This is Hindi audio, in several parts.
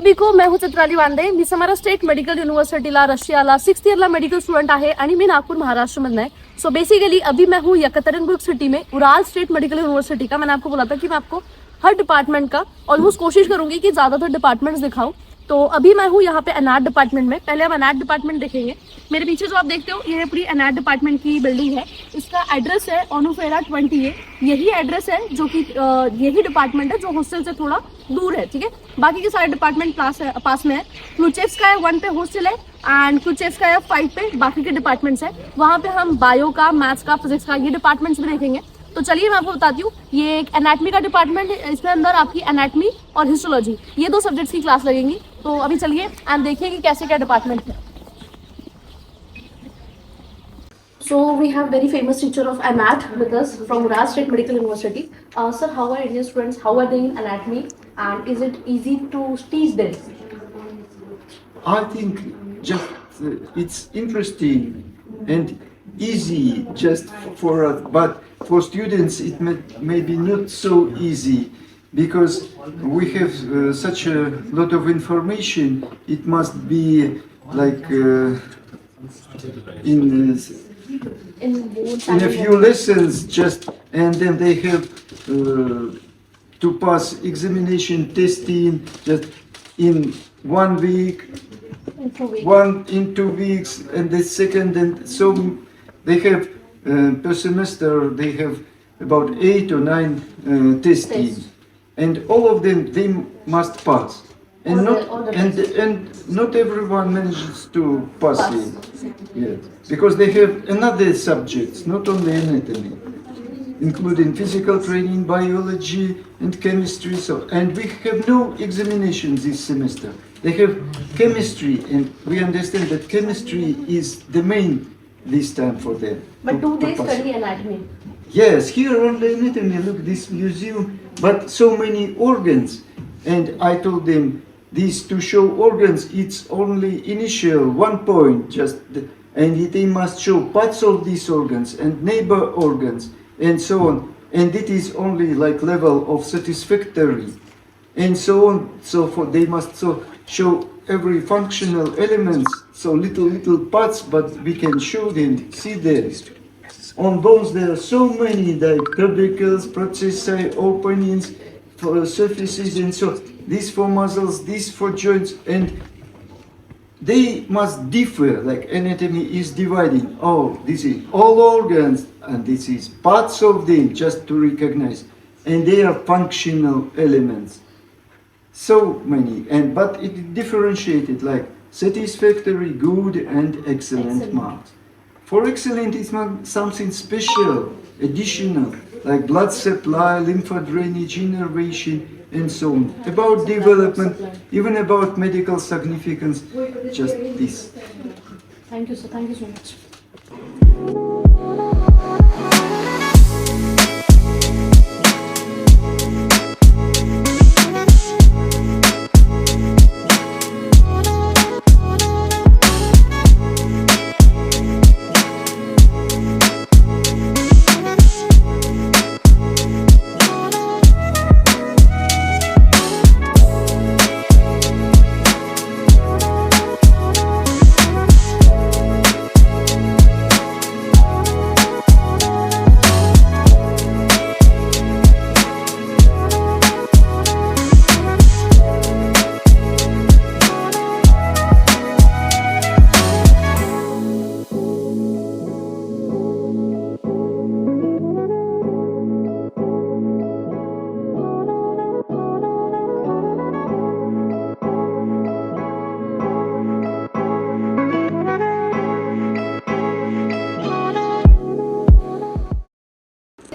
सभी को मैं हूं चित्राली वांदे. मी समारा स्टेट मेडिकल युनिव्हर्सिटीला रशियाला 6th ईयरला मेडिकल स्टूडेंट आहे आणि मी नागपुर महाराष्ट्र में है. सो बेसिकली अभी मैं हूँ यकतरनबुर्ग सिटी में उराल स्टेट मेडिकल यूनिवर्सिटी का. मैंने आपको बोला था कि मैं आपको हर डिपार्टमेंट का ऑलमोस्ट कोशिश करूंगी कि ज्यादातर डिपार्टमेंट्स दिखाऊं. तो अभी मैं हूँ यहाँ पे एनाट डिपार्टमेंट में. पहले हम एनाट डिपार्टमेंट देखेंगे. मेरे पीछे जो आप देखते हो ये पूरी एनाट डिपार्टमेंट की बिल्डिंग है. इसका एड्रेस है ओनोफेरा 20A. यही एड्रेस है जो कि यही डिपार्टमेंट है जो हॉस्टल से थोड़ा दूर है. ठीक है, बाकी के सारे डिपार्टमेंट पास में है. क्लूचेव्स का 1 पे हॉस्टल है एंड क्लूचेव्स का 5 पे बाकी के डिपार्टमेंट्स है. वहाँ पे हम बायो का, मैथ्स का, फिजिक्स का ये डिपार्टमेंट्स भी देखेंगे. तो चलिए मैं आपको बताती हूँ. ये एक एनाटमी का डिपार्टमेंट है. इसके अंदर आपकी एनाटमी और हिस्टोलॉजी ये 2 सब्जेक्ट्स की क्लास लगेंगी. तो अभी चलिए एंड देखिए कि कैसे क्या डिपार्टमेंट है. So we have very famous teacher of anat with us from Ural State Medical University. Sir, how are Indian students? How are they in anatomy? And is it easy to teach them? I think just it's interesting and easy just for us, but for students it may be not so easy because we have such a lot of information. It must be like in a few lessons just, and then they have to pass examination testing just in 1 week, in 2 weeks, and the second, and so they have per semester they have about 8 or 9 testing, and all of them they must pass, and not everyone manages to pass it. Yes, because they have another subjects, not only anatomy, including physical training, biology, and chemistry. So, and we have no examinations this semester. They have chemistry, and we understand that chemistry is the main this time for them. But do they study anatomy? Yes, here only anatomy. Look, this museum, but so many organs. And I told them, these to show organs, it's only initial 1 point, just, and they must show parts of these organs and neighbor organs and so on. And it is only like level of satisfactory and so on. So for they must show every functional elements, so little parts, but we can show them, see them. On bones there are so many like tubercles, processi, openings, for surfaces, and so these for muscles, these for joints, and they must differ. Like anatomy is dividing. Oh, this is all organs, and this is parts of them, just to recognize, and they are functional elements. So many, and but it differentiated like satisfactory, good, and excellent marks. For excellent, it's something special, additional, like blood supply, lymph drainage, innervation, and so on. About development, even about medical significance, just this. Thank you, sir. Thank you so much.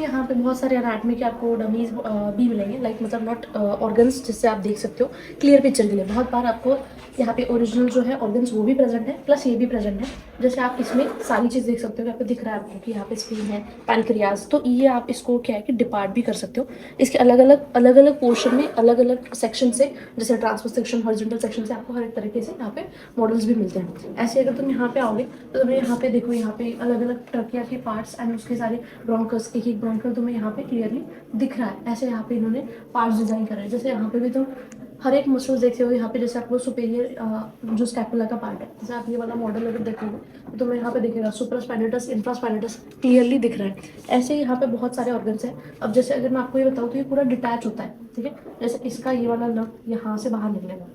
यहाँ पे बहुत सारे एनाटमी के आपको डमीज भी मिलेंगे, लाइक मतलब नॉट ऑर्गन्स, जिससे आप देख सकते हो क्लियर पिक्चर के लिए. बहुत बार आपको यहाँ पे ओरिजिनल जो है ऑर्गन्स वो भी प्रेजेंट है, प्लस ये भी प्रेजेंट है. जैसे आप इसमें सारी चीज़ देख सकते हो कि आपको दिख रहा है आपको कि यहाँ पे स्प्लीन है, पैनक्रियाज. तो ये आप इसको क्या है कि डिपार्ट भी कर सकते हो. इसके अलग अलग पोर्शन में अलग अलग सेक्शन से, जैसे ट्रांसफर सेक्शन, हॉरिजॉन्टल सेक्शन से आपको हर एक तरीके से यहाँ पे मॉडल्स भी मिलते हैं. ऐसे अगर तुम यहाँ पे आओगे तो तुम्हें यहाँ पे देखो, यहाँ पे अलग अलग ट्रकिया के पार्ट्स एंड उसके सारे ब्रोंकस, एक ब्रोंकल तुम्हें यहाँ पे क्लियरली दिख रहा है. ऐसे यहाँ पे इन्होंने पार्ट्स डिजाइन करा है. जैसे यहाँ पे भी तुम हर एक मसल्स देखते हो यहाँ पे, जैसे आपको सुपेरियर जो स्कैपुला का पार्ट है, जैसे आप ये वाला मॉडल अगर देखोगे तो तुम्हें यहाँ पे दिखेगा सुप्रास्पाइनेटस इंफ्रास्पाइनेटस क्लियरली दिख रहा है। ऐसे ही यहाँ पे बहुत सारे ऑर्गन्स हैं। अब जैसे अगर मैं आपको ये बताऊँ तो ये पूरा डिटैच होता है, ठीक है। जैसे इसका ये वाला नर्व यहाँ से बाहर निकलेगा,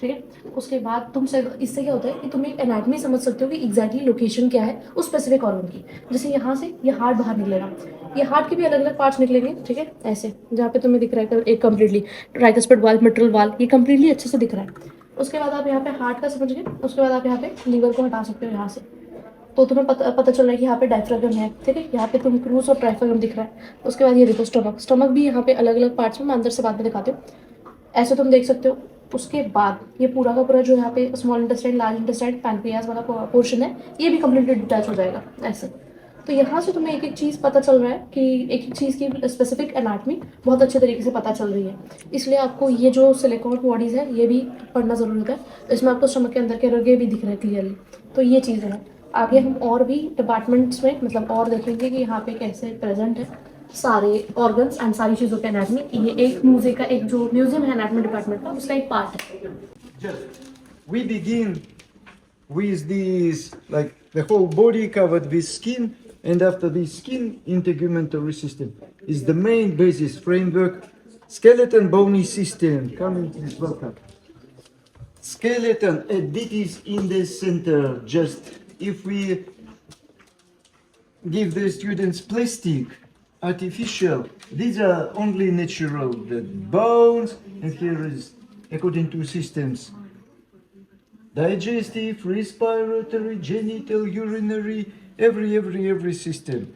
ठीक है। उसके बाद तुमसे इससे क्या होता है कि तुम एक एनाटमी समझ सकते हो कि एग्जैक्टली लोकेशन क्या है उस स्पेसिफिक ऑर्गन की। जैसे यहाँ से ये हार्ट बाहर निकलेगा, ये हार्ट के भी अलग अलग पार्ट्स निकलेंगे, ठीक है। ऐसे जहाँ पे तुम्हें दिख रहा है एक completely tricuspid valve, mitral valve, ये कंप्लीटली अच्छे से दिख रहा है। उसके बाद आप यहाँ पे हार्ट का समझ गए, उसके बाद आप यहाँ पे लीवर को हटा सकते हो यहाँ से, तो तुम्हें पता चल रहा है कि यहाँ पे डायफ्रागम है, ठीक है। यहाँ पे तुम क्रूज और ट्राइफ्रागम दिख रहा है। उसके बाद ये देखो स्टमक भी यहाँ पे अलग अलग पार्ट्स में, मैं अंदर से बाद में दिखाती हूँ, ऐसे तुम देख सकते हो। उसके बाद ये पूरा का पूरा जो यहाँ पे small intestine, large intestine, pancreas वाला पोर्शन है, ये भी कम्प्लीटली डिटैच हो जाएगा ऐसे। तो यहाँ से तुम्हें एक एक चीज़ पता चल रहा है कि एक एक चीज़ की स्पेसिफिक एनाटमी बहुत अच्छे तरीके से पता चल रही है। इसलिए आपको ये जो सिलिकॉन बॉडीज़ है ये भी पढ़ना ज़रूरत है। इसमें आपको स्टमक के अंदर के रगे भी दिख रहे हैं क्लियरली। तो ये चीज़ें हैं। आगे हम और भी डिपार्टमेंट्स में मतलब और देखेंगे कि यहाँ पे कैसे प्रेजेंट है सारे ऑर्गन्स एंड सारी चीज़ों के एनाटमी। ये एक म्यूजिक का एक जो म्यूजियम है एनाटमी डिपार्टमेंट का, उसका एक पार्ट है। We begin with these, like the whole body covered with skin, and after this skin, integumentary system is the main basis framework. Skeleton bony system, coming please, welcome. Skeleton, and it is in the center. Just if we give the students plastic, artificial, these are only natural, the bones, and here is according to systems. Digestive, respiratory, genital, urinary, every system.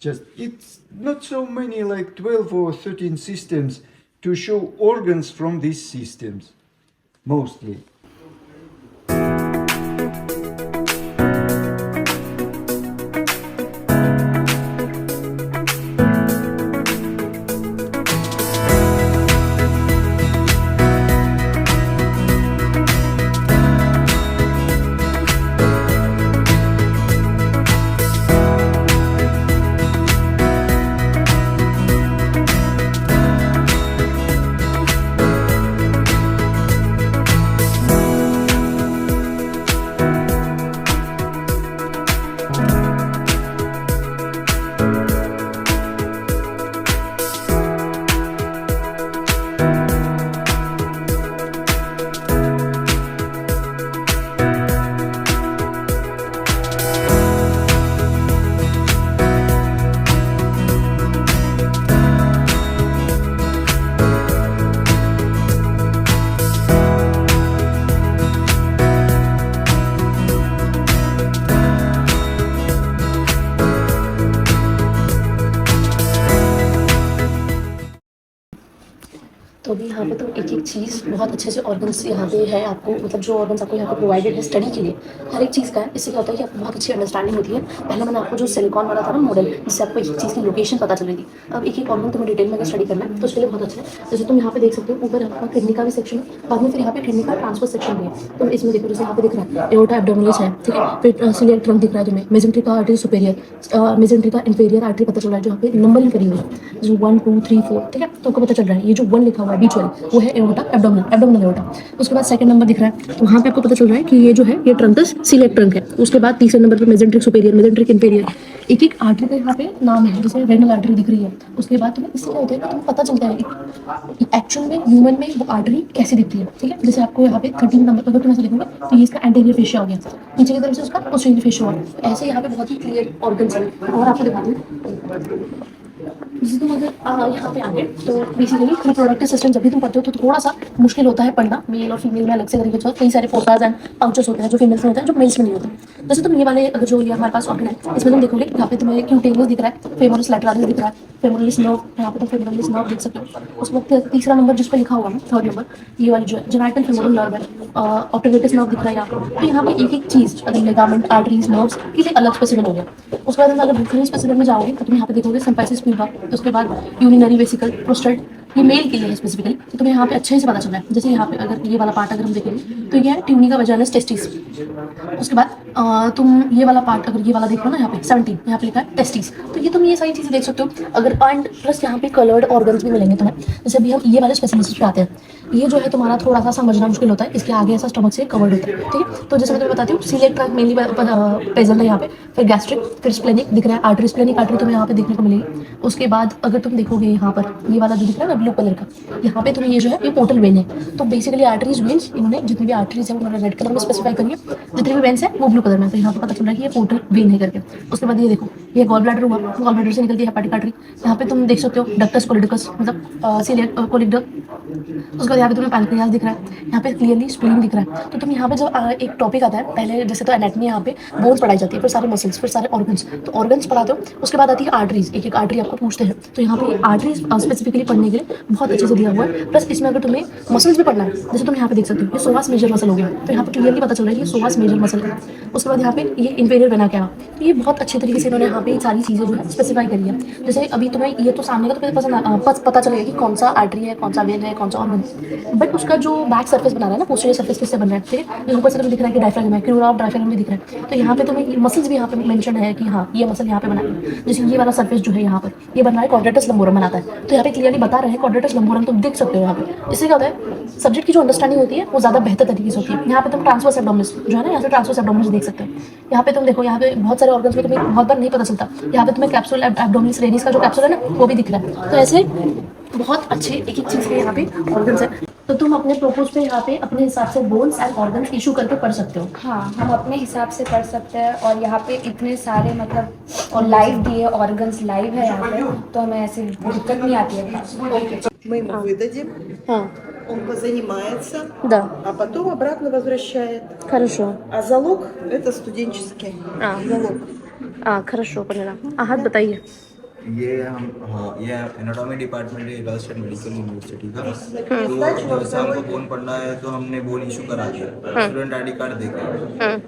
Just it's not so many, like 12 or 13 systems to show organs from these systems, mostly. तो अभी यहाँ पे तो एक एक चीज़ बहुत अच्छे से ऑर्गन्स यहाँ पे है आपको, मतलब जो ऑर्गन्स आपको यहाँ पे प्रोवाइडेड है स्टडी के लिए हर एक चीज़ का है। इससे क्या होता है कि आपको बहुत अच्छी अंडरस्टैंडिंग होती है। पहले मैंने आपको जो सिलिकॉन वाला था ना मॉडल, जिससे आपको एक एक चीज़ की लोकेशन पता चल रही थी। अब एक एक ऑर्गन तुम्हें डिटेल में अगर स्टडी करना है तो उसके लिए बहुत अच्छा है। जैसे तुम यहाँ पे देख सकते हो, ऊपर आपका किडनी का भी सेक्शन है, बाद में फिर यहाँ पे किडनी का ट्रांसफर सेक्शन भी है। तुम इसमें देखो, जैसे यहाँ पे दिख रहा है एओर्टा एब्डोमिनलिस है, ठीक है। फिर सिलियक ट्रंक दिख रहा है तुम्हें, मेजेंट्रिका आर्टरी सुपेरियर, मेजेंट्रिका इंफीरियर आर्टरी पता चल रहा है, जो यहाँ पे नंबरिंग करी हुई है, जो 1 2 3 4, ठीक है। तो आपको पता चल रहा है ये जो 1 लिखा हुआ है बीच वाली, वो है एओर्टा एब्डोमिनल एओर्टा। उसके बाद सेकंड नंबर दिख रहा है, तो वहाँ पे आपको पता चल रहा है कि ये जो है ये ट्रंकस सिलियक ट्रंक है। उसके बाद तीसरे नंबर पे मेजेंट्रिक सुपेरियर, मेजेंट्रिक इंफीरियर। एक एक आर्टरी का यहाँ पे नाम है, जैसे रेनल आर्टरी दिख रही है। उसके बाद तुम्हें इससे क्या होता है कि तुम्हें पता चलता है एक्चुअल में ह्यूमन में वो आर्टरी कैसे दिखती है, ठीक है। जैसे आपको यहाँ पे 13 नंबर अगर तुम ऐसे देखोगे तो ये इसका एंटीरियर फेशिया हो गया, नीचे की तरफ से उसका पोस्टीरियर फेशिया हो गया। ऐसे यहाँ पे बहुत ही क्लियर ऑर्गन्स है। और आपको दिखाती हूँ, जैसे तुम अगर यहाँ पे आगे तो बेसिकली रिप्रोडक्टिव सिस्टम जब भी तुम पढ़ते हो तो थोड़ा सा मुश्किल होता है पढ़ना। मेल और फीमेल में अलग से तरीके से कई सारे फोकाज एंड पाउचेस होते हैं जो फीमेल्स में होते हैं, जो मेल्स में नहीं होते। जैसे तुम ये वाले अगर जो ये हमारे पास ऑर्गन है, इसमें तुम देखोगे यहाँ पे तुम्हें क्यूटेनियस दिख रहा है, फेमोरस लैटरालिस दिख रहा है, फेमोरलिस नर्व, यहाँ पे तुम फेमोरलिस नर्व देख सकते हो। उस वक्त तीसरा नंबर जिस पर लिखा हुआ है, थर्ड नंबर, ये वाली जो है जेनाइटल फेमोरल नर्व है, ऑप्टिवेटिस नर्व दिख रहा है यहाँ पे। तो यहाँ पे एक एक चीज अगर लिगामेंट, आर्टरीज, नर्व्स के लिए अलग स्पेसिफिक हो गया। उसके बाद अगर डिफरेंट स्पेसिफिक में जाओगे तो तुम यहाँ पे देखोगे सिम्पाइसिस प्यूबा, उसके बाद यूरिनरी वेसिकल, प्रोस्टेट, ये मेल के लिए है स्पेसिफिकली, तो तुम्हें यहाँ पे अच्छे से पता चल रहा है। जैसे यहाँ पे अगर ये वाला पार्ट अगर हम देखेंगे तो ये है ट्यूनिका वजाइनस टेस्टिस। उसके बाद तुम ये वाला पार्ट अगर ये वाला देख लो ना, यहाँ पे 17 यहाँ पे लिखा है टेस्टिस, तो ये तुम ये सारी चीज़ें देख सकते हो। अगर एंड प्लस यहाँ पे कलर्ड ऑर्गन्स भी मिलेंगे तुम्हें। जैसे अभी हम ये वाले स्पेशलिस्ट पे आते हैं, ये जो है तुम्हारा थोड़ा सा समझना मुश्किल होता है, इसके आगे ऐसा स्टमक से कवर्ड होता है, ठीक है। तो जैसे मैं तुम्हें बताती हूँ, सीलिएक ट्रैक्ट मेनली प्रेजेंट है यहाँ पे, फिर गैस्ट्रिक, फिर स्प्लेनिक दिख रहा है, आर्टरी, स्प्लेनिक आर्टरी तुम्हें यहाँ पे देखने को मिलेगी। उसके बाद अगर तुम देखोगे यहाँ पर ये वाला जो दिख रहा है ना ब्लू कलर का, यहाँ पे तुम्हें ये जो है ये पोर्टल वेन है। तो बेसिकली आर्टरीज वेन्स इन्होंने जितनी भी आर्टरीज है उन्होंने रेड कलर में स्पेसिफाई करी है, जितनी भी वेन्स है वो ब्लू कलर में। तो यहाँ पे पता चल रहा है कि ये पोर्टल वेन है करके। उसके बाद ये देखो, ये गॉल ब्लैडर हुआ, गॉल ब्लैडर से निकलती है हेपेटिक आर्टरी। यहाँ पे तुम देख सकते हो डक्टस कोलिडकस, मतलब सीलिएक कोलिडक। उसके बाद यहाँ पे तुम्हें पैनक्रियास दिख रहा है, यहाँ पे क्लियरली स्प्लीन दिख रहा है। तो तुम यहाँ पे जब एक टॉपिक आता है, पहले जैसे तो एनाटमी यहाँ पे बोन्स पढ़ाई जाती है, फिर सारे मसल्स, फिर सारे ऑर्गन्स, तो ऑर्गन्स पढ़ाते हो। उसके बाद आती है आर्टरीज, एक एक आर्टरी आपको पूछते हैं। तो यहाँ पे आर्टरीज स्पेसिफिकली पढ़ने के लिए बहुत अच्छे से दिया हुआ है। प्लस इसमें अगर तुम्हें मसल्स भी पढ़ना है, जैसे तुम यहाँ पे देख सकते हो ये सोवास मेजर मसल हो गया, तो यहाँ पे क्लियरली पता चल रहा है कि ये सोवास मेजर मसल है। उसके बाद यहाँ पे ये इंफीरियर वेना क्या, तो ये बहुत अच्छे तरीके से इन्होंने यहाँ पे सारी चीज़ें जो है स्पेसिफाई करी है। जैसे अभी तुम्हें ये तो सामने का तो पता चलेगा कि कौन सा आर्टरी है, कौन सा वेन है, कौन सा ऑर्गन, बट उसका जो बैक सर्फेस बना रहा है ना, पोस्टीरियर सर्फेस किससे बन रहा है, ठीक है। ऊपर से तुम्हें दिख रहा है कि डायफ्रागम है, क्रूरा ऑफ डायफ्रागम भी दिख रहा है। तो यहाँ पे तुम्हें मसल्स भी यहाँ पे मेंशन है कि हाँ ये मसल यहाँ पे बना है। जैसे ये वाला सर्फेस जो है यहाँ पर ये बन रहा है क्वाड्रेटस लंबोरम बनाता है, तो यहाँ पे क्लियरली बता रहे हैं क्वाड्रेटस लंबोरम तुम देख सकते हो। यहाँ पे इससे क्या होता है, सब्जेक्ट की जो अंडरस्टैंडिंग होती है वो ज़्यादा बेहतर तरीके से होती है। यहाँ पे तुम ट्रांसवर्स एब्डोमिनस जो है ना, यहाँ से ट्रांसवर्स एब्डोमिनस देख सकते हो। यहाँ पे तुम देखो, यहाँ पे बहुत सारे ऑर्गन्स में तुम्हें बहुत बार नहीं पता चलता, यहाँ पे तुम्हें कैप्सूल एब्डोमिनस रेडिस का जो कैप्सूल है ना वो भी दिख रहा है। तो ऐसे बहुत अच्छे एक एक चीज़ के यहाँ पे ऑर्गन्स है। तो तुम अपने प्रोपोज पे यहाँ पे अपने हिसाब से बोन्स एंड ऑर्गन्स इशू करके पढ़ सकते हो। हाँ, हम अपने हिसाब से पढ़ सकते हैं। और यहाँ पे इतने सारे मतलब और लाइव दिए ऑर्गन्स लाइव है यहाँ पे, तो हमें ऐसी दिक्कत नहीं आती है क्लास में। Мы ему выдадим, हाँ, он позанимается, да, а потом обратно возвращает. хорошо. А залог – это студенческий залог. хорошо, поняла। हाथ बताइए। ये हम ये एनाटॉमी डिपार्टमेंट है गर्ल्स स्टेट मेडिकल यूनिवर्सिटी का। तो जैसा हमको बोन पढ़ना है तो हमने बोन इशू करा दिया, स्टूडेंट आईडी कार्ड देकर,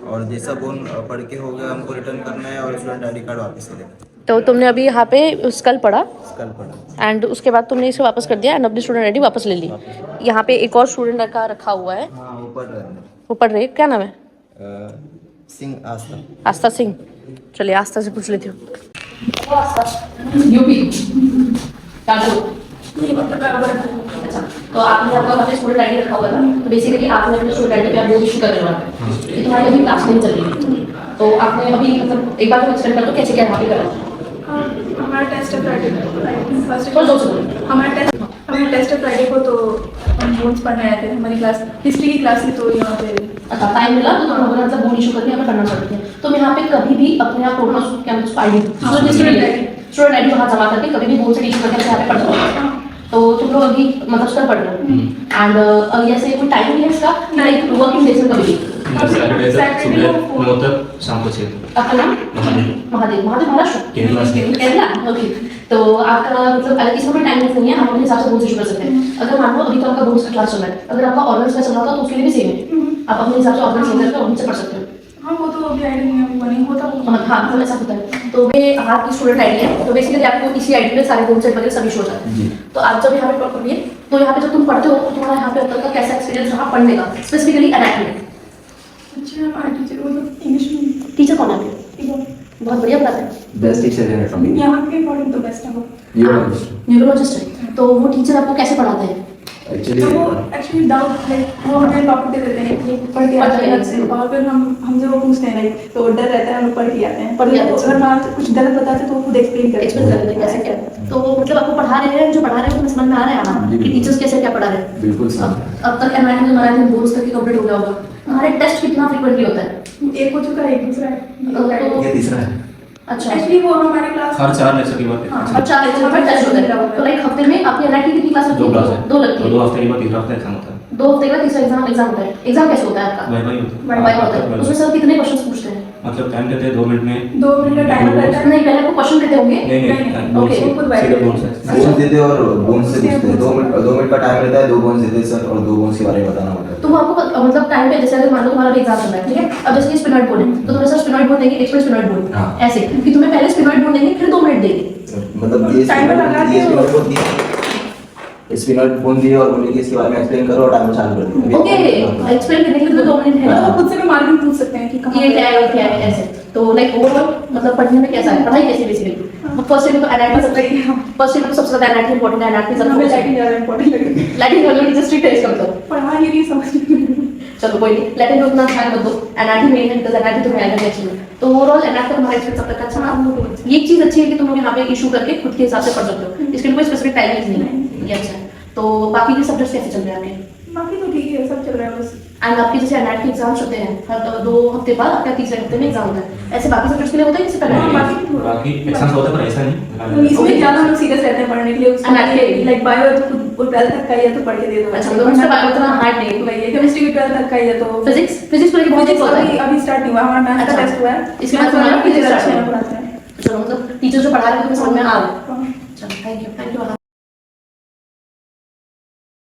और जैसा बोन पढ़ के हो गया हमको रिटर्न करना है और स्टूडेंट आईडी कार्ड वापस ले लेना। तो तुमने अभी यहाँ पे स्कल पढ़ा कल पढ़ा एंड उसके बाद तुमने इसे वापस कर दिया एंड अपनी स्टूडेंट आईडी वापस ले ली। यहाँ पे एक और स्टूडेंट का रखा हुआ है, हाँ ऊपर वो पढ़ रही है, क्या नाम है? सिंह आस्था। आस्था सिंह। चलिए आस्था से पूछ लेती हूँ। यूपी अच्छा, तो आपने आपका अपने स्टूडेंट आईडी रखा हुआ था, तो बेसिकली आपने अपने स्टूडेंट आईडी पे आप बोर्ड इशू कर रहे हो कि तुम्हारी अभी क्लास नहीं चल रही है, तो आपने अभी मतलब एक बार एक्सप्लेन कर दो कैसे क्या यहाँ पे करा। हमारा टेस्ट है फ्राइडे को, फर्स्ट थोड़ा जोर से बोलो। हमारा टेस्ट है फ्राइडे को, तो हम बोन्स पढ़ने आए थे। हमारी क्लास हिस्ट्री की क्लास थी, तो यहाँ पे अच्छा टाइम मिला तो तुम मतलब बोर्ड इशू करके हमें पढ़ना पड़ती है। तो यहाँ पे कभी भी अपने आप प्रोग्राम क्या उसको आईडी स्टूडेंट आईडी वहाँ जमा करके कभी भी बोर्ड से इशू करके यहाँ पे पढ़ सकते हो। तो तुम लोग अभी मतलब स्तर पढ़ रहे हो एंड ऐसे कोई टाइम नहीं है इसका, लाइक वर्किंग डेज में कभी भी सैटरडे को 9 तक शाम को 6 आपका नाम? महादेव महाराष्ट्र केरला। ओके, तो आपका मतलब अलग इसमें कोई टाइमिंग नहीं है, हम अपने हिसाब से बोर्ड इशू कर सकते हैं। अगर मान लो अभी तो आपका बोर्ड का क्लास चल रहा है, अगर आपका ऑर्गन्स का चल रहा था तो उसके लिए भी सेम है, आप अपने हिसाब से ऑर्गन्स लेकर ऑर्गन से पढ़ सकते हो। हाँ, वो तो अभी आईडी नहीं है, वो नहीं होता वो। हाँ तो ऐसा होता है। तो वे आपकी स्टूडेंट आईडी है, तो बेसिकली आपको इसी आईडी पे सारे बोर्ड सेट वगैरह सभी शो हो जाते हैं। तो आप जब यहाँ पे पढ़िए, तो यहाँ पे जब तुम पढ़ते हो तो तुम्हारा यहाँ पे अब तक का कैसा एक्सपीरियंस रहा पढ़ने का, स्पेसिफिकली एनाटॉमी? अच्छा, हमारा टीचर वो तो इंग्लिश में टीचर कौन है आपके? बहुत बढ़िया पढ़ाते हैं। बेस्ट टीचर है एनाटॉमी। यहाँ के अकॉर्डिंग तो बेस्ट है वो। न्यूरोलॉजिस्ट है, तो वो टीचर आपको कैसे पढ़ाते हैं? एक्चुअली तो वो एक्चुअली डाउट लाइक वो हमें टॉपिक दे देते हैं कि पढ़ के आते हैं से, और फिर हमसे वो पूछते हैं लाइक, तो डर रहता है, हम लोग पढ़ के आते हैं। पढ़ के आते हैं। अगर मान कुछ गलत बताते तो वो खुद एक्सप्लेन करते एक्सप्लेन कर देते हैं कैसे क्या। तो मतलब आपको पढ़ा रहे हैं, जो पढ़ा रहे हैं तुम्हें समझ में आ रहा है ना कि टीचर्स कैसे क्या पढ़ा रहे हैं? बिल्कुल सही। अब तक एनाटॉमी हमारा दिन बोर्ड्स तक कंप्लीट हो गया होगा। हमारे टेस्ट कितना फ्रीक्वेंटली होता है? एक हो चुका है, एक दूसरा है। तो ये तीसरा है। अच्छा, एक्चुअली वो हमारी क्लास हर 4 लेक्चर के बाद हाँ, अब 4 लेक्चर पर टेस्ट होता है। तो लाइक हफ्ते में आपकी एनाटॉमी कितनी क्लास लगती 2 क्लास है? है। 2 लगती है। 2 हफ्ते के बाद तीसरा हफ्ता एग्जाम होता है। 2 हफ्ते के बाद तीसरा एग्जाम होता है। एग्जाम कैसे होता है आपका? वाइवा ही होता है। वाइवा होता है। उसमें सर कितने क्वेश्चंस पूछते हैं? मतलब टाइम देते हैं 2 मिनट में। 2 मिनट का टाइम रहता है। नहीं, पहले आपको क्वेश्चन देते होंगे। नहीं ओके, खुद सीधे वाइवा। बोन से बोन देते हैं और बोन से पूछते हैं। 2 मिनट का टाइम रहता है, 2 बोन देते हैं सर, और 2 बोन के बारे में बताना होता है। तो वो आपको मतलब टाइम पे, जैसे अगर मान लो तुम्हारा एग्जाम चल रहा है, ठीक है, अब जैसे स्पिनॉइड बोर्ड है तो तुम्हें सर स्पिनॉइड बोर्ड देंगे, एक्सप्रेस स्पिनॉइड बोर्ड, हाँ। ऐसे कि तुम्हें पहले स्पिनॉइड बोर्ड देंगे फिर 2 मिनट देंगे। मतलब ये टाइमर लगा के ये स्पिनल बोल दिए और बोले कि इसके बारे में एक्सप्लेन करो और टाइमर चालू कर दिया। ओके, एक्सप्लेन करने के लिए 2 मिनट है तो ना? खुद से भी मार्किंग पूछ सकते हैं कि कहाँ ये क्या है और क्या है ऐसे। तो लाइक ओवरऑल मतलब पढ़ने में कैसा है, पढ़ाई कैसी बेसिकली? फर्स्ट टाइम तो एनाटॉमी सबसे ज्यादा एनाटॉमी इंपॉर्टेंट है, एनाटॉमी हमें सबसे लैटिन ज़्यादा इम्पोर्टेंट लगे। लैटिन वालों की जस्ट टेस्ट कर दो। पढ़ा ही नहीं समझ चलो कोई नहीं, लैटिन में उतना ध्यान मत दो, एनाटॉमी मेन है बिकॉज़ एनाटॉमी तुम्हें आएगा अच्छी में। तो ओवरऑल एनाटॉमी तुम्हारा एक्सपीरियंस अब तक अच्छा रहा। ये चीज अच्छी है कि तुम लोग यहाँ पे इशू करके खुद के हिसाब से पढ़ सकते हो, इसके लिए कोई स्पेसिफिक टाइमिंग नहीं है, ये अच्छा है। तो बाकी के सब्जेक्ट्स कैसे चल रहे हैं आपके? बाकी तो ठीक है, सब चल रहा है बस। एंड आपके जैसे एनएट के एग्जाम्स होते हैं हर 2 हफ्ते बाद, आपका तीसरे हफ्ते में एग्जाम होता है, ऐसे बाकी सब्जेक्ट्स के लिए होता है इससे पहले? बाकी एग्जाम्स होते हैं पर ऐसा तो नहीं। इसमें ज़्यादा हम सीरियस रहते हैं पढ़ने के लिए। उसको अनाथ के- लाइक बायो तो खुद 12 तक का ही है तो पढ़ के दे दो। अच्छा, मतलब उसका बायो उतना हार्ड नहीं है। वही है, केमिस्ट्री भी 12 तक का ही है तो फिजिक्स को लेके बहुत फिजिक्स होता है। अभी स्टार्ट नहीं हुआ, हमारा मैथ का अच्छा। टेस्ट हुआ है। इसके बाद मैथ तुम्हारा वाला physics टीचर start अच्छे हुआ। हैं पढ़ाते हैं। चलो मतलब टीचर जो पढ़ा रहे हैं तुम्हें समझ में आ रहा है। हाँ। चलो थैंक यू